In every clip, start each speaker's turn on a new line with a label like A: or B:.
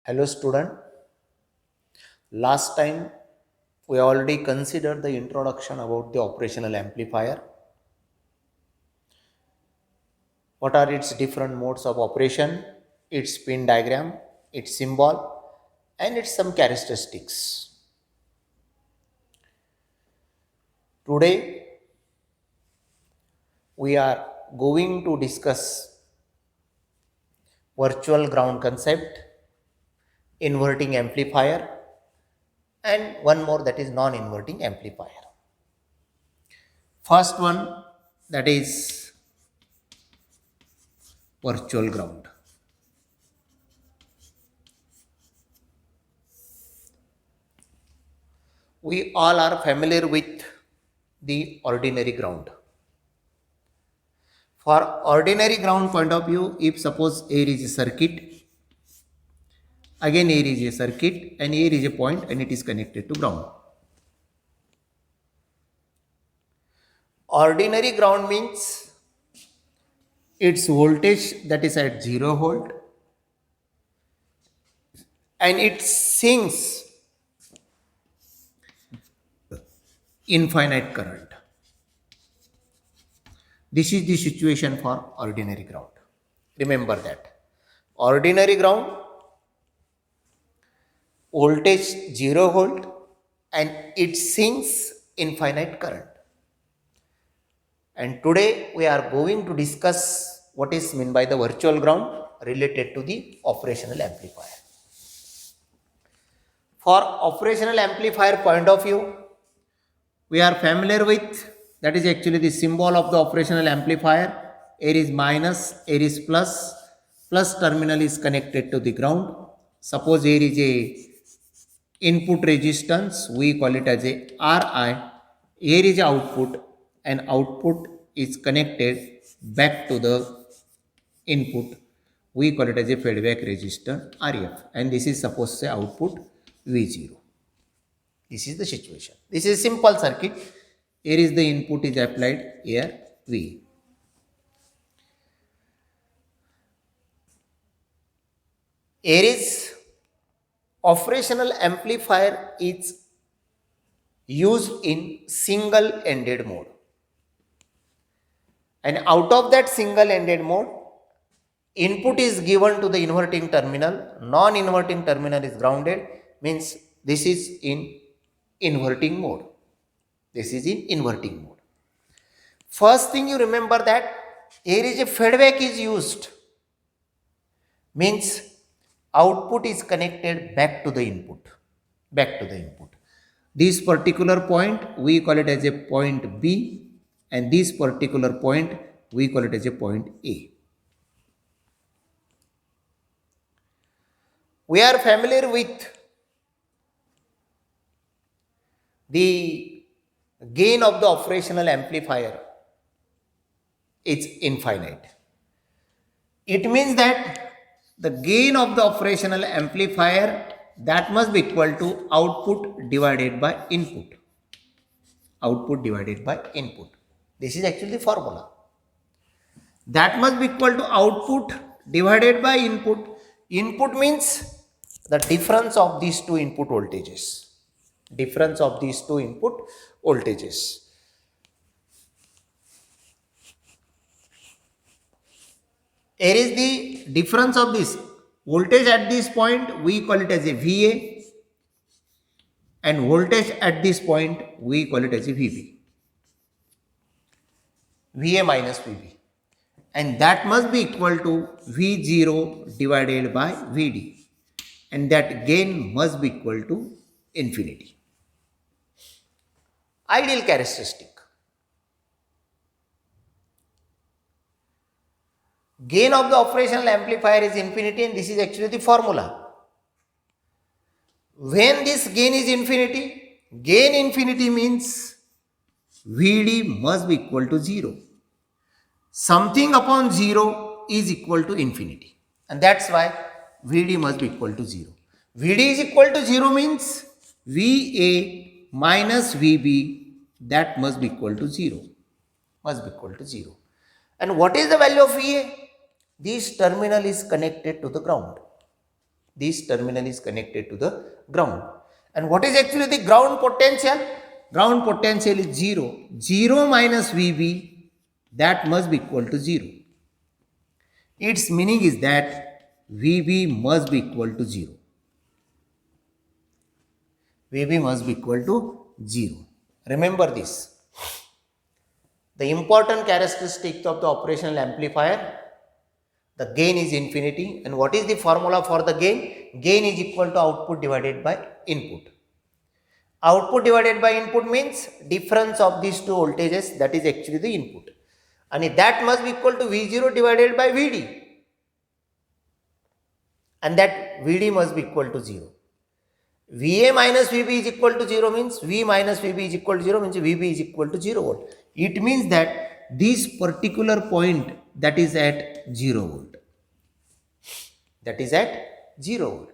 A: Hello student, last time we already considered the introduction about the operational amplifier. What are its different modes of operation, its pin diagram, its symbol and its some characteristics. Today we are going to discuss virtual ground concept, inverting amplifier and one more, that is non-inverting amplifier. First one, that is virtual ground. We all are familiar with the ordinary ground. For ordinary ground point of view, if suppose air is a circuit, again air is a circuit and air is a point and it is connected to ground. Ordinary ground means its voltage that is at 0 volt and it sinks infinite current. This is the situation for ordinary ground. Remember that. Ordinary ground, voltage 0 volt and it sinks infinite current. And today we are going to discuss what is meant by the virtual ground related to the operational amplifier. For operational amplifier point of view, we are familiar with, that is actually the symbol of the operational amplifier. Air is minus, air is plus, plus terminal is connected to the ground. Suppose air is a input resistance, we call it as a Ri. Air is output and output is connected back to the input. We call it as a feedback resistor Rf, and this is supposed to say output V0. This is the situation. This is simple circuit. Here is the input is applied, here V. Here is operational amplifier is used in single ended mode. And out of that single ended mode, input is given to the inverting terminal, non-inverting terminal is grounded, means this is in inverting mode. This is in inverting mode. First thing you remember that here is a feedback is used, means output is connected back to the input, This particular point we call it as a point B and this particular point we call it as a point A. We are familiar with the gain of the operational amplifier, it's infinite. It means that the gain of the operational amplifier that must be equal to output divided by input. Output divided by input. This is actually the formula. That must be equal to output divided by input. Input means the difference of these two input voltages. Difference of these two input voltages. Here is the difference of this voltage at this point, we call it as a VA, and voltage at this point we call it as a VB. VA minus VB, and that must be equal to V0 divided by VD, and that gain must be equal to infinity. Ideal characteristic. Gain of the operational amplifier is infinity, and this is actually the formula. When this gain is infinity, gain infinity means VD must be equal to 0. Something upon 0 is equal to infinity, and that's why VD must be equal to 0. VD is equal to 0 means VA minus VB, that must be equal to 0. Must be equal to 0. And what is the value of VA? This terminal is connected to the ground. This terminal is connected to the ground. And what is actually the ground potential? Ground potential is 0. 0 minus VB, that must be equal to 0. Its meaning is that VB must be equal to 0. VB must be equal to 0. Remember this. The important characteristic of the operational amplifier, the gain is infinity. And what is the formula for the gain? Gain is equal to output divided by input. Output divided by input means difference of these two voltages, that is actually the input. And that must be equal to V0 divided by VD. And that VD must be equal to 0. VA minus VB is equal to 0 means V minus VB is equal to 0 means VB is equal to 0 volt. It means that this particular point that is at 0 volt. That is at 0 volt.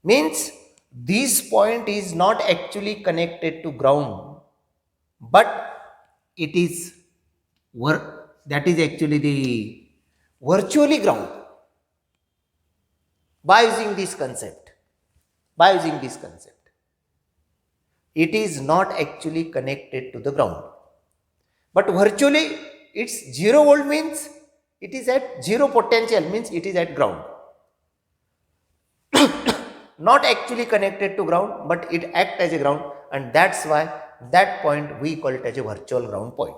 A: Means this point is not actually connected to ground, but it is that is actually the virtually ground. By using this concept, it is not actually connected to the ground, but virtually it's 0 volt means it is at 0 potential, means it is at ground. Not actually connected to ground, but it acts as a ground, and that's why that point we call it as a virtual ground point.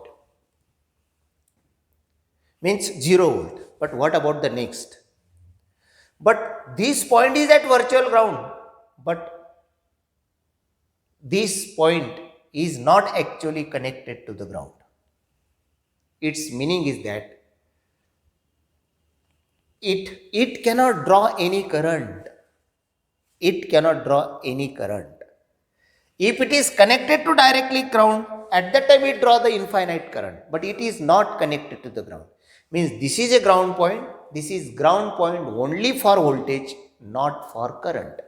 A: Means 0 volt. But what about the next? But this point is at virtual ground, but this point is not actually connected to the ground. Its meaning is that it cannot draw any current. It cannot draw any current. If it is connected to directly ground, at that time it draws the infinite current, but it is not connected to the ground. Means this is a ground point. This is ground point only for voltage, not for current.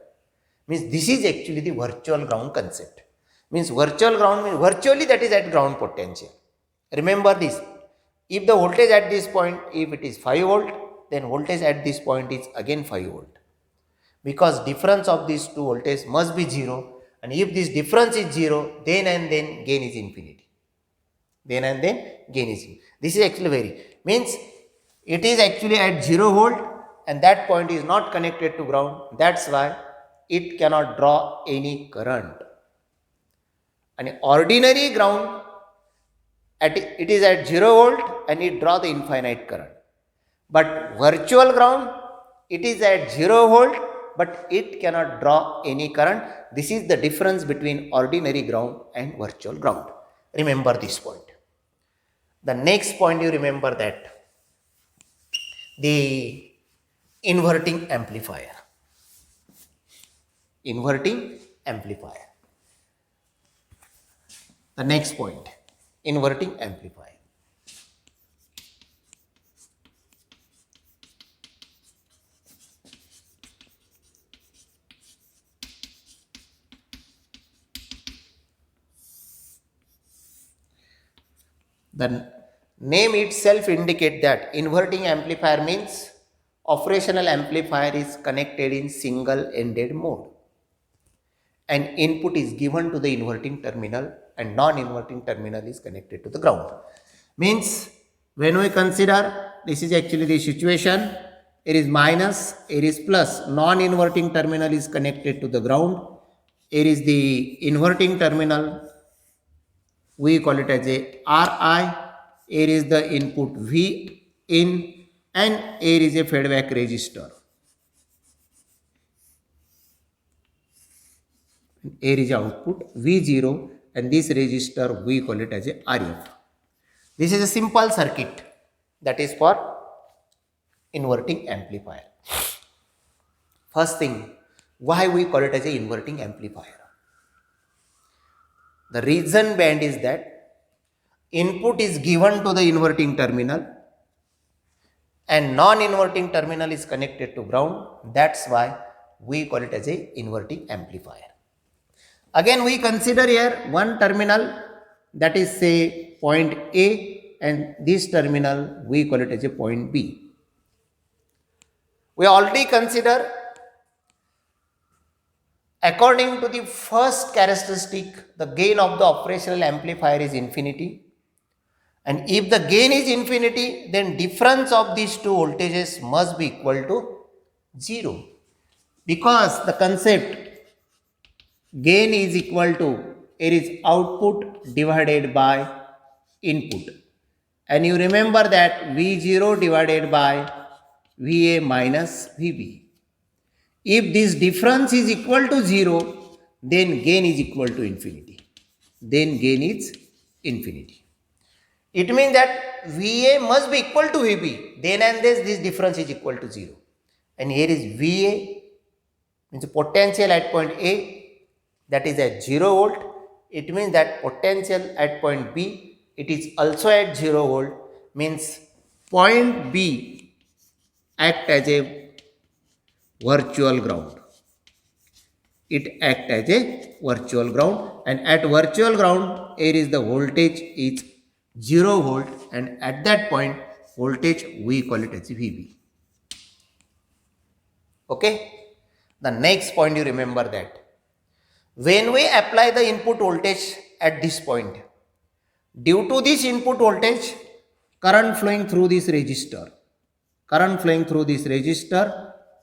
A: Means this is actually the virtual ground concept. Means virtual ground means virtually that is at ground potential. Remember this. If the voltage at this point, if it is 5 volt, then voltage at this point is again 5 volt. Because difference of these two voltages must be 0. And if this difference is 0, then and then gain is infinity. Then and then gain is infinity. This is actually very, means it is actually at 0 volt and that point is not connected to ground. That's why it cannot draw any current. An ordinary ground, it is at 0 volt and it draws the infinite current. But virtual ground, it is at 0 volt but it cannot draw any current. This is the difference between ordinary ground and virtual ground. Remember this point. The next point you remember that the inverting amplifier. Inverting amplifier. The next point, inverting amplifier. The name itself indicates that inverting amplifier means operational amplifier is connected in single-ended mode. And input is given to the inverting terminal and non-inverting terminal is connected to the ground. Means when we consider, this is actually the situation, it is minus, it is plus, non-inverting terminal is connected to the ground, it is the inverting terminal, we call it as a RI, here is the input V in and here is a feedback resistor. Here is output V0 and this resistor we call it as a RF. This is a simple circuit that is for inverting amplifier. First thing, why we call it as a inverting amplifier? The reason behind is that input is given to the inverting terminal and non-inverting terminal is connected to ground. That's why we call it as a inverting amplifier. Again we consider here one terminal, that is say point A, and this terminal we call it as a point B. We already consider according to the first characteristic, the gain of the operational amplifier is infinity. And if the gain is infinity, then difference of these two voltages must be equal to 0. Because the concept gain is equal to, it is output divided by input. And you remember that V0 divided by VA minus VB. If this difference is equal to 0, then gain is equal to infinity. Then gain is infinity. It means that VA must be equal to VB. Then and this difference is equal to 0. And here is VA, means potential at point A, that is at 0 volt. It means that potential at point B, it is also at 0 volt. Means point B act as a virtual ground. It act as a virtual ground, and at virtual ground, here is the voltage is 0 volt, and at that point voltage we call it as VB. Okay. The next point you remember that when we apply the input voltage at this point, due to this input voltage, current flowing through this resistor,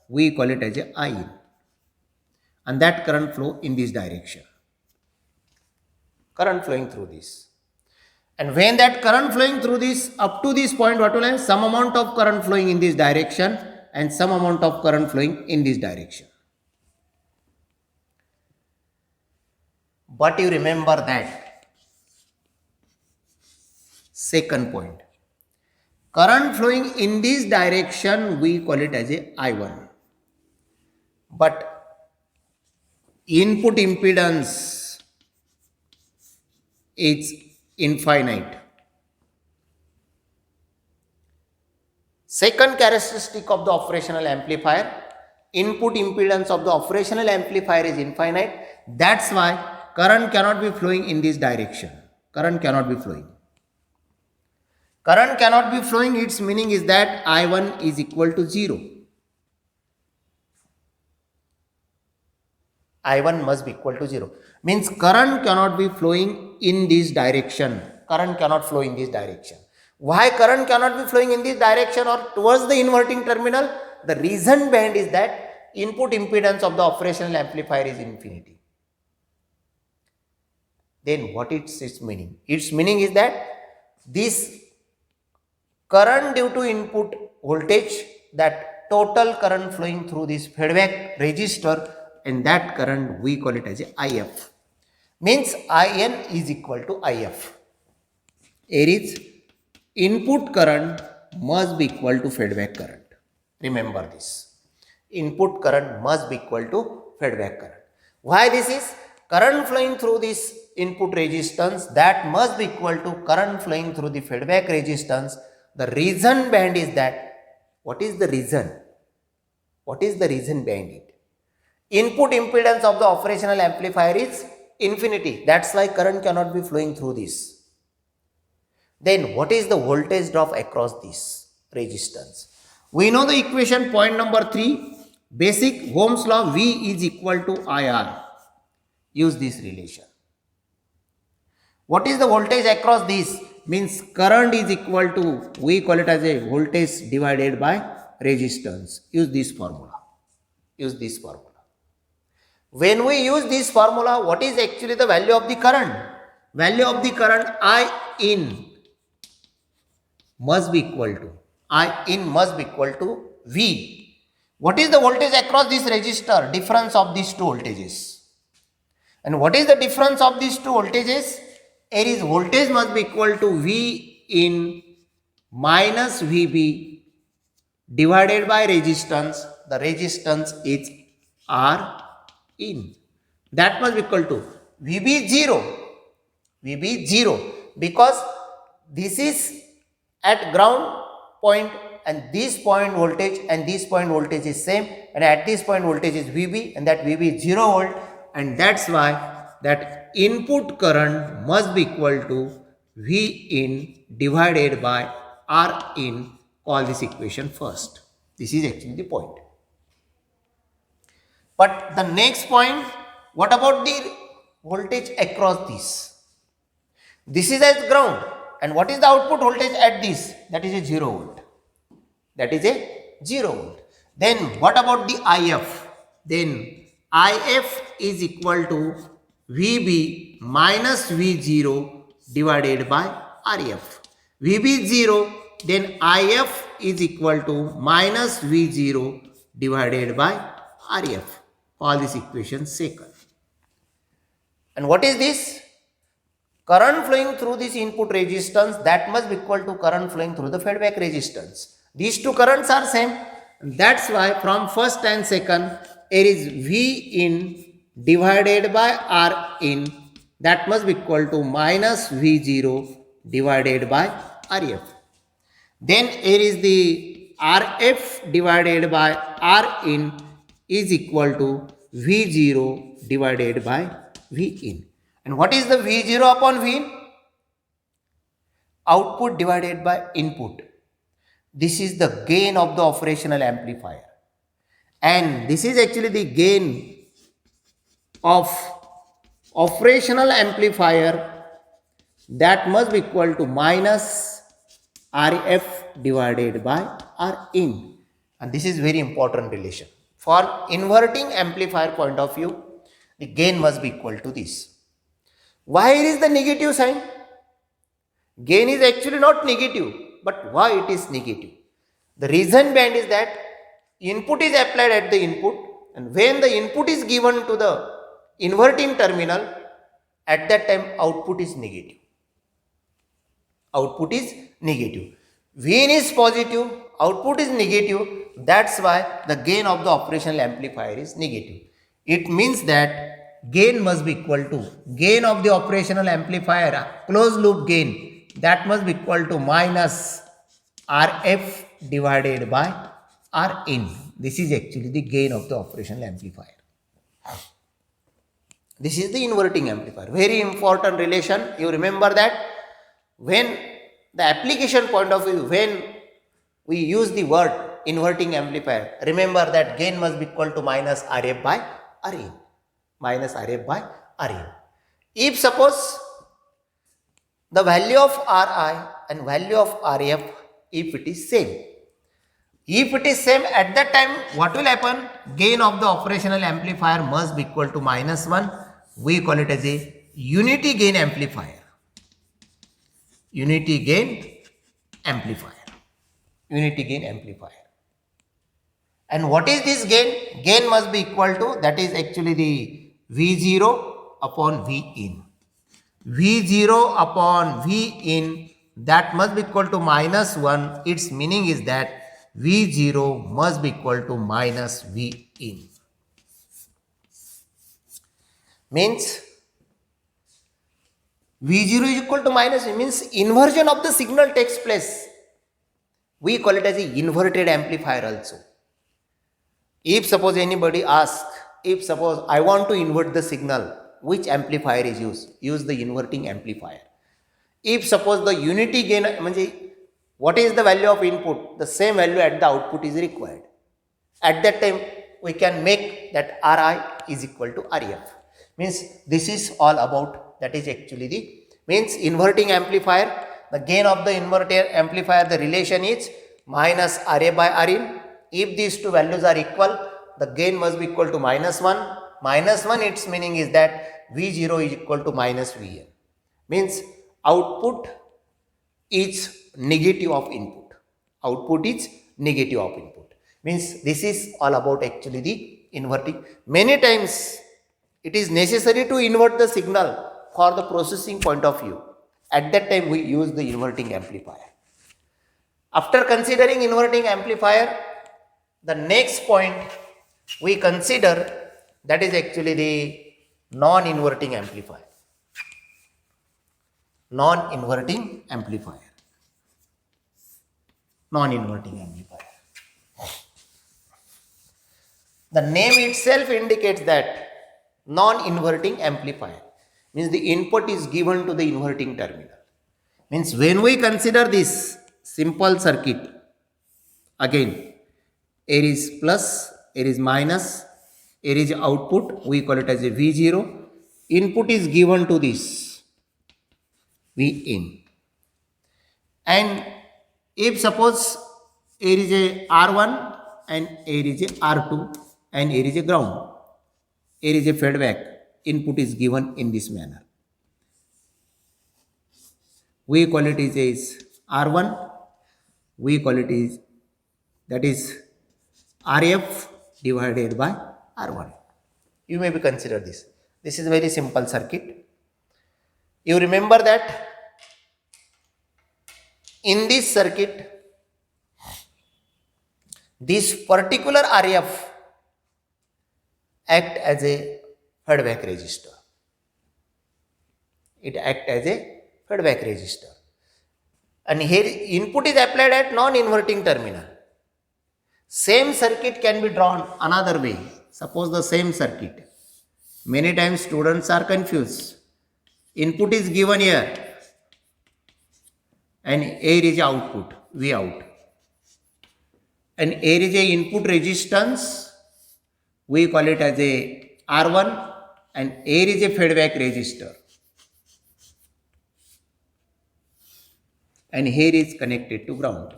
A: we call it as a I, and that current flow in this direction, current flowing through this. And when that current flowing through this up to this point, what will have? Some amount of current flowing in this direction and some amount of current flowing in this direction. But you remember that second point, current flowing in this direction, we call it as a I1. But input impedance is infinite. Second characteristic of the operational amplifier, input impedance of the operational amplifier is infinite. That's why current cannot be flowing in this direction. Current cannot be flowing. Current cannot be flowing, its meaning is that I1 is equal to 0. I1 must be equal to 0. Means current cannot be flowing in this direction. Current cannot flow in this direction. Why current cannot be flowing in this direction or towards the inverting terminal? The reason behind is that input impedance of the operational amplifier is infinity. Then what is its meaning? Its meaning is that this current due to input voltage, that total current flowing through this feedback resistor, and that current we call it as a IF. Means IN is equal to IF. Here is input current must be equal to feedback current. Remember this. Input current must be equal to feedback current. Why this is? Current flowing through this input resistance, that must be equal to current flowing through the feedback resistance. The reason behind is that, what is the reason? What is the reason behind it? Input impedance of the operational amplifier is infinity. That's why current cannot be flowing through this. Then what is the voltage drop across this resistance? We know the equation point number 3. Basic Ohm's law, V is equal to IR. Use this relation. What is the voltage across this? Means current is equal to, we call it as a voltage divided by resistance. Use this formula. Use this formula. When we use this formula, what is actually the value of the current? Value of the current I in must be equal to V. What is the voltage across this resistor? Difference of these two voltages. And what is the difference of these two voltages? Here is voltage must be equal to V in minus VB divided by resistance. The resistance is R in. That must be equal to VB 0. VB 0. Because this is at ground point and this point voltage and this point voltage is same, and at this point voltage is VB and that VB is 0 volt, and that's why that input current must be equal to V in divided by R in. Call this equation first. This is actually the point. But the next point, what about the voltage across this? This is as ground. And what is the output voltage at this? That is a 0 volt. That is a 0 volt. Then what about the IF? Then IF is equal to VB minus V0 divided by RF. VB 0, then IF is equal to minus V0 divided by RF. Call this equation second. And what is this? Current flowing through this input resistance, that must be equal to current flowing through the feedback resistance. These two currents are same. That's why from first and second, there is V in divided by R in, that must be equal to minus V0 divided by RF. Then here is the RF divided by R in is equal to V0 divided by V in. And what is the V0 upon V in? Output divided by input. This is the gain of the operational amplifier. And this is actually the gain of operational amplifier, that must be equal to minus RF divided by R in. And this is very important relation. For inverting amplifier point of view, the gain must be equal to this. Why is the negative sign? Gain is actually not negative, but why it is negative? The reason behind is that input is applied at the input, and when the input is given to the inverting terminal, at that time output is negative. Output is negative. V in is positive, output is negative. That's why the gain of the operational amplifier is negative. It means that gain must be equal to gain of the operational amplifier, closed loop gain, that must be equal to minus RF divided by R in. This is actually the gain of the operational amplifier. This is the inverting amplifier. Very important relation. You remember that when the application point of view, when we use the word inverting amplifier, remember that gain must be equal to minus RF by Rin. Minus RF by Rin. If suppose the value of Ri and value of RF, if it is same. If it is same, at that time what will happen? Gain of the operational amplifier must be equal to minus 1. We call it as a unity gain amplifier. Unity gain amplifier. Unity gain amplifier. And what is this gain? Gain must be equal to, that is actually the V0 upon V in. V0 upon V in, that must be equal to minus 1. Its meaning is that V0 must be equal to minus V in. Means V0 is equal to minus V, means inversion of the signal takes place. We call it as an inverted amplifier also. If suppose anybody asks, if suppose I want to invert the signal, which amplifier is used? Use the inverting amplifier. If suppose the unity gain, what is the value of input? The same value at the output is required. At that time, we can make that Ri is equal to Rf. Means this is all about, that is actually the, means inverting amplifier, the gain of the inverter amplifier, the relation is minus Ra by Rin. If these two values are equal, the gain must be equal to minus 1. Minus 1, its meaning is that V0 is equal to minus Vn. Means output is negative of input. Output is negative of input. Means this is all about actually the inverting. Many times it is necessary to invert the signal for the processing point of view. At that time we use the inverting amplifier. After considering inverting amplifier, the next point we consider, that is actually the non-inverting amplifier. Non-inverting amplifier. Non-inverting amplifier. The name itself indicates that non-inverting amplifier means the input is given to the inverting terminal. Means when we consider this simple circuit, again here is plus, here is minus, Here is output, we call it as a V0. Input is given to this V in. And if suppose here is a R1 and here is a R2 and here is a ground, here is a feedback, input is given in this manner. We call it is R1, we call it is, that is RF divided by R1. You may be consider this. This is a very simple circuit. You remember that in this circuit, this particular RF act as a feedback resistor. It act as a feedback resistor. And here input is applied at non-inverting terminal. Same circuit can be drawn another way. Suppose the same circuit. Many times students are confused. Input is given here and here is output, V out. And here is a input resistance, we call it as a R1, and here is a feedback resistor. And here is connected to ground.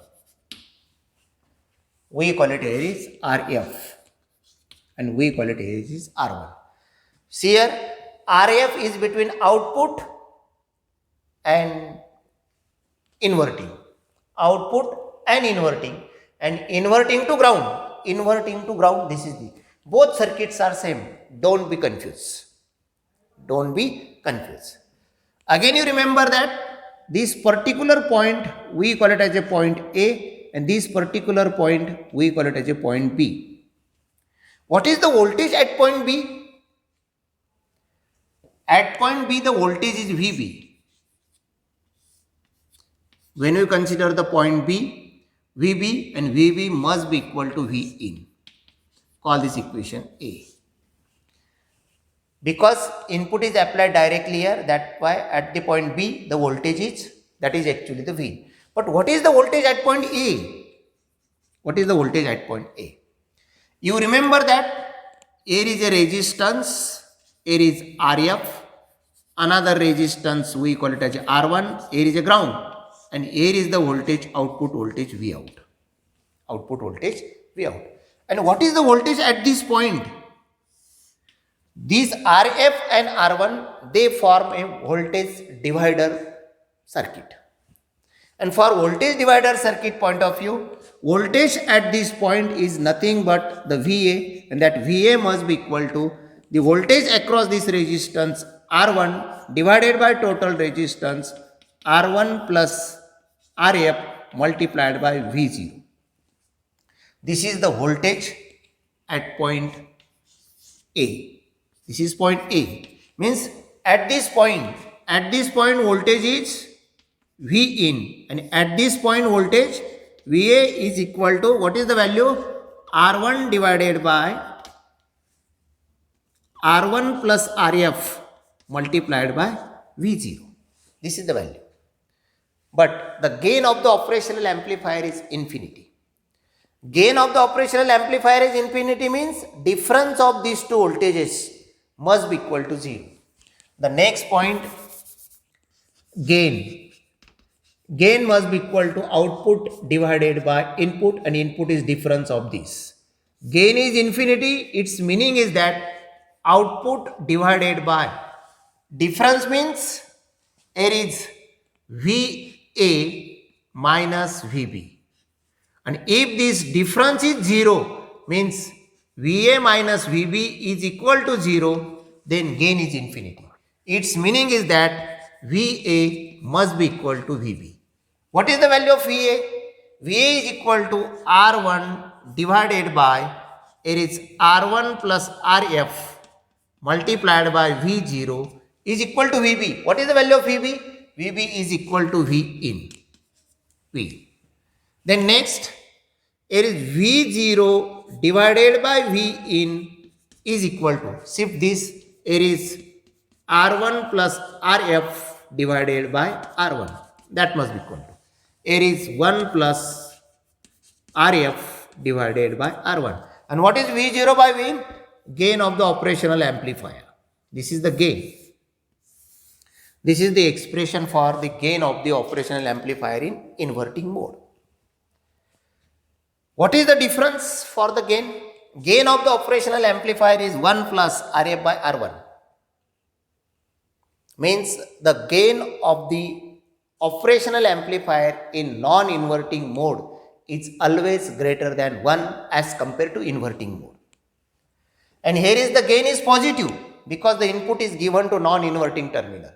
A: We call it here is RF and we call it here is R1. See here, RF is between output and inverting. Output and inverting to ground. Inverting to ground, this is the. Both circuits are same. Don't be confused. Don't be confused. Again you remember that this particular point we call it as a point A and this particular point we call it as a point B. What is the voltage at point B? At point B the voltage is VB. When we consider the point B, VB and VB must be equal to V in. Call this equation A. Because input is applied directly here, that's why at the point B the voltage is, that is actually the V. But what is the voltage at point A? What is the voltage at point A? You remember that here is a resistance, here is RF, another resistance we call it as R1, here is a ground, and here is the voltage, output voltage V out. Output voltage V out. And what is the voltage at this point? These RF and R1, they form a voltage divider circuit. And for voltage divider circuit point of view, voltage at this point is nothing but the VA, and that VA must be equal to the voltage across this resistance R1 divided by total resistance R1 plus RF multiplied by V0. This is the voltage at point A. This is point A. Means at this point voltage is V in, and at this point voltage VA is equal to, what is the value? R1 divided by R1 plus RF multiplied by V0. This is the value. But the gain of the operational amplifier is infinity. Gain of the operational amplifier is infinity means difference of these two voltages must be equal to 0. The next point, gain. Gain must be equal to output divided by input, and input is difference of this. Gain is infinity, its meaning is that output divided by difference means here is VA minus VB. And if this difference is 0, means VA minus VB is equal to 0, then gain is infinity. Its meaning is that VA must be equal to VB. What is the value of VA? VA is equal to R1 divided by, here is R1 plus RF multiplied by V0 is equal to VB. What is the value of VB? VB is equal to V in. V. Then next, here is V0 divided by V in is equal to, shift this, here is R1 plus RF divided by R1. That must be equal to. Here is 1 plus RF divided by R1. And what is V0 by V? gain of the operational amplifier. This is the gain. This is the expression for the gain of the operational amplifier in inverting mode. What is the difference for the gain? Gain of the operational amplifier is 1 plus Rf by R1. Means the gain of the operational amplifier in non-inverting mode is always greater than 1 as compared to inverting mode. And here is the gain is positive because the input is given to non-inverting terminal.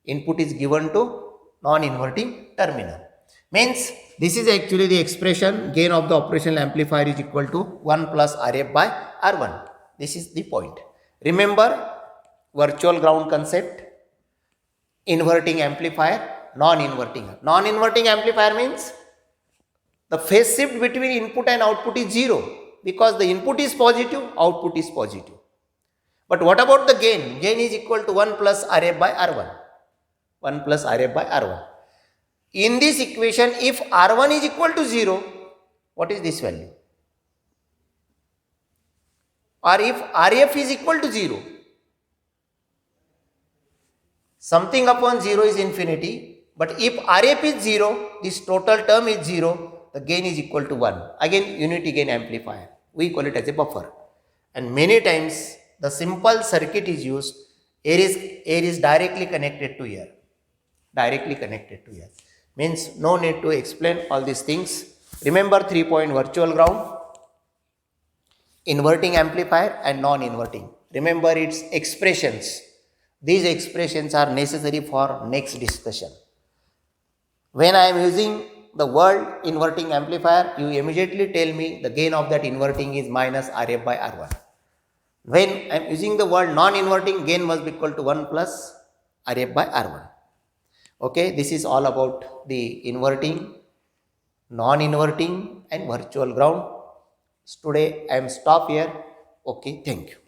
A: Input is given to non-inverting terminal. Means this is actually the expression gain of the operational amplifier is equal to 1 plus Rf by R1. This is the point. Remember virtual ground concept, inverting amplifier, non-inverting. Non-inverting amplifier means the phase shift between input and output is 0 because the input is positive, output is positive. But what about the gain? Gain is equal to 1 plus Rf by R1. 1 plus Rf by R1. In this equation, if R1 is equal to 0, what is this value? Or if Rf is equal to 0, something upon 0 is infinity, but if Rf is 0, this total term is 0, the gain is equal to 1. Again, unity gain amplifier. We call it as a buffer. And many times, the simple circuit is used. Air is directly connected to air. Directly connected to air. Means no need to explain all these things. Remember 3-point virtual ground, inverting amplifier and non-inverting. Remember its expressions. These expressions are necessary for next discussion. When I am using the word inverting amplifier, you immediately tell me the gain of that inverting is minus Rf by R1. When I am using the word non-inverting, gain must be equal to 1 plus Rf by R1. Okay, this is all about the inverting, non-inverting and virtual ground. Today I am stop here. Okay, thank you.